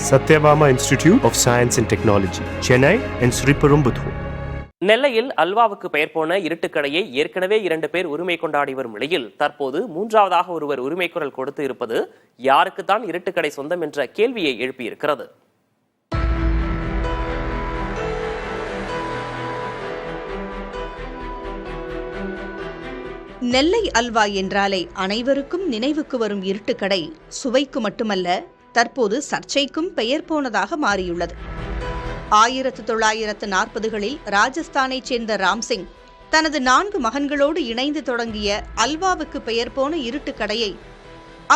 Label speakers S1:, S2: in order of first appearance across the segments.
S1: Satyabama Institute of Science and Technology, Chennai and Sriperumbudur.
S2: நெல்லையில் அல்வாவுக்கு பெயர் போன இருட்டுக்கடையை ஏற்கனவே 2 பேர் உரிமை கொண்டாடி வரும் நிலையில் தற்போது 3வதாக ஒருவர் உரிமை குரல் கொடுத்து இருப்பது யாருக்குத்தான் இருட்டுக்கடை சொந்தம் என்ற கேள்வியை எழுப்பியிருக்கிறது.
S3: நெல்லை அல்வா என்றாலே அனைவருக்கும் நினைவுக்கு வரும் இருட்டுக்கடை சுவைக்கு மட்டுமல்ல, தற்போது சர்ச்சைக்கும் பெயர் போனதாக மாறியுள்ளது. 1940களில் ராஜஸ்தானைச் சேர்ந்த ராம்சிங் தனது 4 மகன்களோடு இணைந்து தொடங்கிய அல்வாவுக்கு பெயர் போன இருட்டுக்கடையை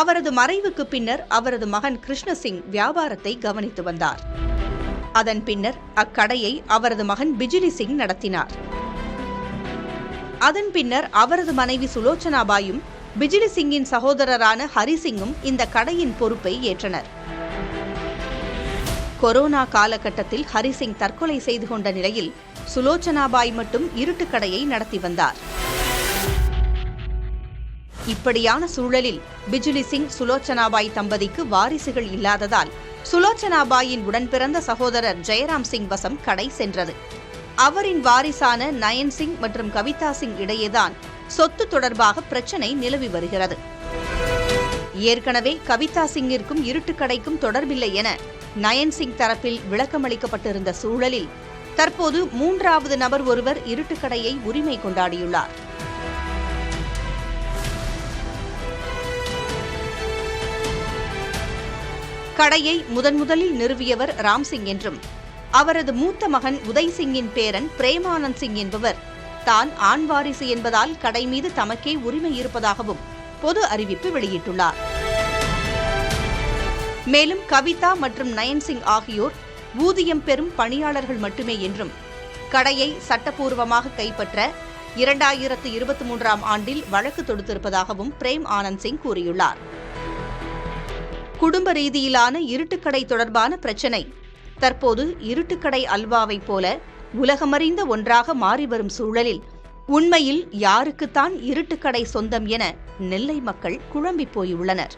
S3: அவரது மறைவுக்கு பின்னர் அவரது மகன் கிருஷ்ணசிங் வியாபாரத்தை கவனித்து வந்தார். அதன் பின்னர் அக்கடையை அவரது மகன் பிஜிலி சிங் நடத்தினார். அதன் பின்னர் அவரது மனைவி சுலோச்சனாபாயும் பிஜிலி சிங்கின் சகோதரரான ஹரிசிங்கும் இந்த கடையின் பொறுப்பை ஏற்றனர். கொரோனா காலகட்டத்தில் ஹரிசிங் தற்கொலை செய்து கொண்ட நிலையில் சுலோச்சனாபாய் மட்டும் இருட்டுக்கடையை நடத்தி வந்தார். இப்படியான சூழலில் பிஜிலி சிங் சுலோச்சனாபாய் தம்பதிக்கு வாரிசுகள் இல்லாததால் சுலோச்சனாபாயின் உடன்பிறந்த சகோதரர் ஜெயராம் சிங் வசம் கடை சென்றது. அவரின் வாரிசான நயன் சிங் மற்றும் கவிதா சிங் இடையேதான் சொத்து தொடர்பாக பிரச்சனை நிலவி வருகிறது. ஏற்கனவே கவிதா சிங்கிற்கும் இருட்டுக்கடைக்கும் தொடர்பில்லை என நயன் சிங் தரப்பில் விளக்கமளிக்கப்பட்டிருந்த சூழலில் தற்போது 3வது நபர் ஒருவர் இருட்டுக்கடையை உரிமை கொண்டாடியுள்ளார். கடையை முதலில் நிறுவியவர் ராம்சிங் என்றும் அவரது மூத்த மகன் உதய் சிங்கின் பேரன் பிரேமானந்த் சிங் என்பவர் தான் ஆண் வாரிசு என்பதால் கடை மீது தமக்கே உரிமை இருப்பதாகவும் பொது அறிவிப்பு வெளியிட்டுள்ளார். மேலும் கவிதா மற்றும் நயன் சிங் ஆகியோர் ஊதியம் பெறும் பணியாளர்கள் மட்டுமே என்றும் கடையை சட்டப்பூர்வமாக கைப்பற்ற 2023ஆம் ஆண்டில் வழக்கு தொடுத்திருப்பதாகவும் பிரேம் ஆனந்த் சிங் கூறியுள்ளார். குடும்ப ரீதியிலான இருட்டுக்கடை தொடர்பான பிரச்சினை தற்போது இருட்டுக்கடை அல்வாவைப் போல உலகமறிந்த ஒன்றாக மாறி வரும் சூழலில் உண்மையில் யாருக்குத்தான் இருட்டுக்கடை சொந்தம் என நெல்லை மக்கள் குழம்பிப் போயுள்ளனர்.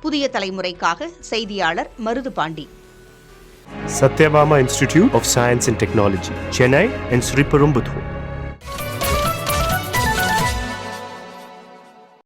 S3: புதிய தலைமுறைக்காக செய்தியாளர் Maruthupandi.
S1: Satyabama Institute of Science and Technology, Chennai and Sriperumbudur.